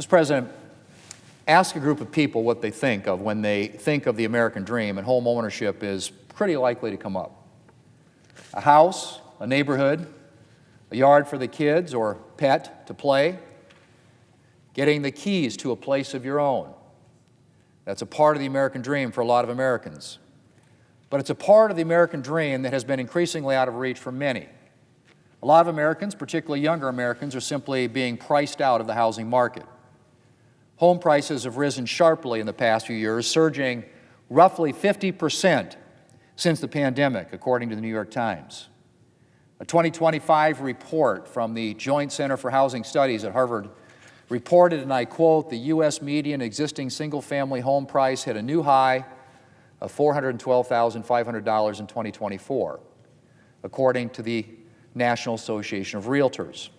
Mr. President, ask a group of people what they think of when they think of the American dream, and home ownership is pretty likely to come up. A house, a neighborhood, a yard for the kids or pet to play, getting the keys to a place of your own. That's a part of the American dream for a lot of Americans. But it's a part of the American dream that has been increasingly out of reach for many. A lot of Americans, particularly younger Americans, are simply being priced out of the housing market. Home prices have risen sharply in the past few years, surging roughly 50% since the pandemic, according to the New York Times. A 2025 report from the Joint Center for Housing Studies at Harvard reported, and I quote, the U.S. median existing single-family home price hit a new high of $412,500 in 2024, according to the National Association of Realtors.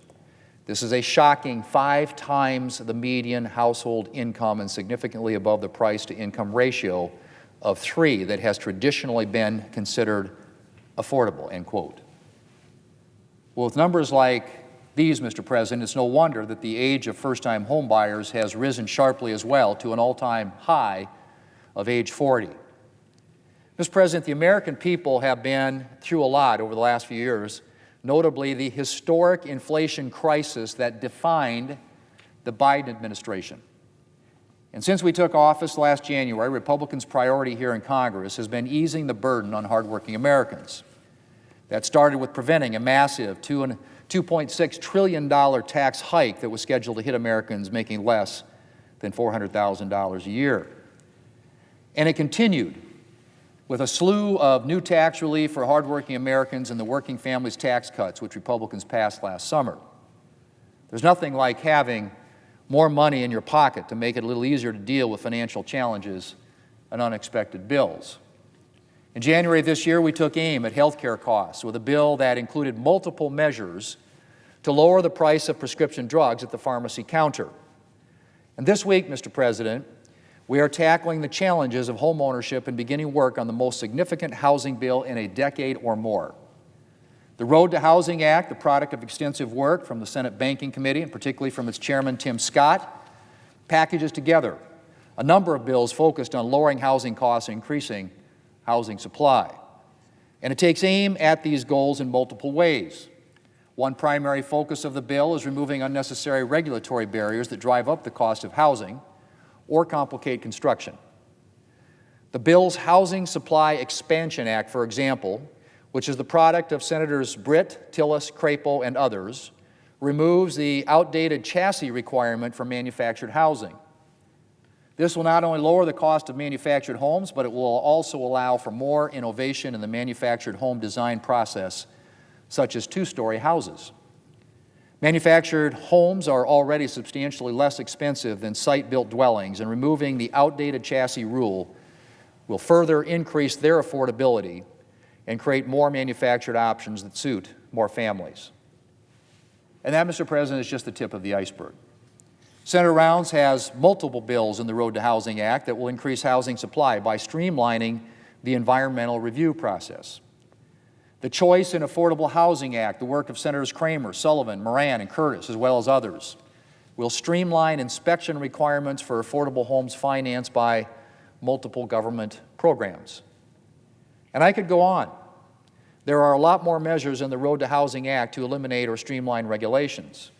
This is a shocking 5 times the median household income and significantly above the price-to-income ratio of 3 that has traditionally been considered affordable, end quote. Well, with numbers like these, Mr. President, it's no wonder that the age of first-time home buyers has risen sharply as well to an all-time high of age 40. Mr. President, the American people have been through a lot over the last few years, notably the historic inflation crisis that defined the Biden administration. And since we took office last January, Republicans' priority here in Congress has been easing the burden on hardworking Americans. That started with preventing a massive $2.6 trillion tax hike that was scheduled to hit Americans making less than $400,000 a year. And it continued with a slew of new tax relief for hardworking Americans and the working families tax cuts, which Republicans passed last summer. There's nothing like having more money in your pocket to make it a little easier to deal with financial challenges and unexpected bills. In January of this year, we took aim at health care costs with a bill that included multiple measures to lower the price of prescription drugs at the pharmacy counter. And this week, Mr. President, we are tackling the challenges of home ownership and beginning work on the most significant housing bill in a decade or more. The Road to Housing Act, the product of extensive work from the Senate Banking Committee, and particularly from its chairman, Tim Scott, packages together a number of bills focused on lowering housing costs and increasing housing supply. And it takes aim at these goals in multiple ways. One primary focus of the bill is removing unnecessary regulatory barriers that drive up the cost of housing or complicate construction. The bill's Housing Supply Expansion Act, for example, which is the product of Senators Britt, Tillis, Crapo, and others, removes the outdated chassis requirement for manufactured housing. This will not only lower the cost of manufactured homes, but it will also allow for more innovation in the manufactured home design process, such as two-story houses. Manufactured homes are already substantially less expensive than site-built dwellings, and removing the outdated chassis rule will further increase their affordability and create more manufactured options that suit more families. And that, Mr. President, is just the tip of the iceberg. Senator Rounds has multiple bills in the Road to Housing Act that will increase housing supply by streamlining the environmental review process. The Choice and Affordable Housing Act, the work of Senators Kramer, Sullivan, Moran, and Curtis, as well as others, will streamline inspection requirements for affordable homes financed by multiple government programs. And I could go on. There are a lot more measures in the Road to Housing Act to eliminate or streamline regulations.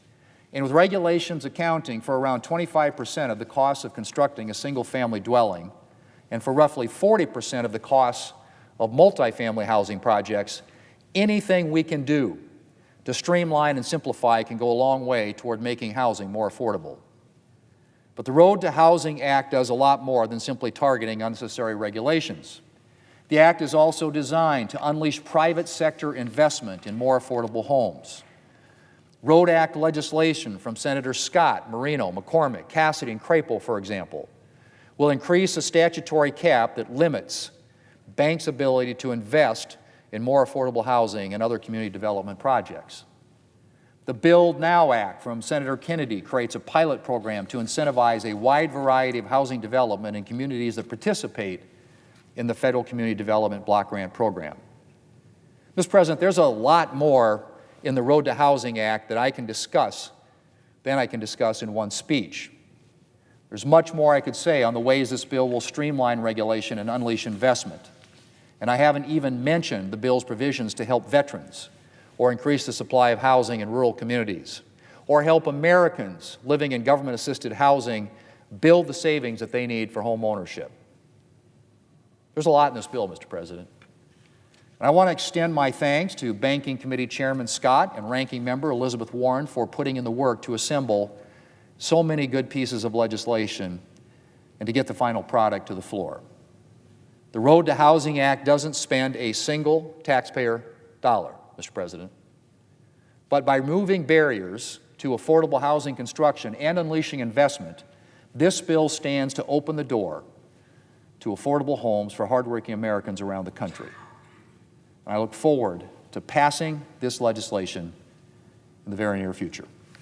And with regulations accounting for around 25% of the cost of constructing a single-family dwelling and for roughly 40% of the costs of multifamily housing projects, anything we can do to streamline and simplify can go a long way toward making housing more affordable. But the Road to Housing Act does a lot more than simply targeting unnecessary regulations. The Act is also designed to unleash private sector investment in more affordable homes. Road Act legislation from Senators Scott, Marino, McCormick, Cassidy, and Crapo, for example, will increase a statutory cap that limits banks' ability to invest in more affordable housing and other community development projects. The Build Now Act from Senator Kennedy creates a pilot program to incentivize a wide variety of housing development in communities that participate in the Federal Community Development Block Grant Program. Mr. President, there's a lot more in the Road to Housing Act that I can discuss in one speech. There's much more I could say on the ways this bill will streamline regulation and unleash investment. And I haven't even mentioned the bill's provisions to help veterans, or increase the supply of housing in rural communities, or help Americans living in government-assisted housing build the savings that they need for home ownership. There's a lot in this bill, Mr. President. And I want to extend my thanks to Banking Committee Chairman Scott and Ranking Member Elizabeth Warren for putting in the work to assemble so many good pieces of legislation and to get the final product to the floor. The Road to Housing Act doesn't spend a single taxpayer dollar, Mr. President. But by removing barriers to affordable housing construction and unleashing investment, this bill stands to open the door to affordable homes for hardworking Americans around the country. And I look forward to passing this legislation in the very near future.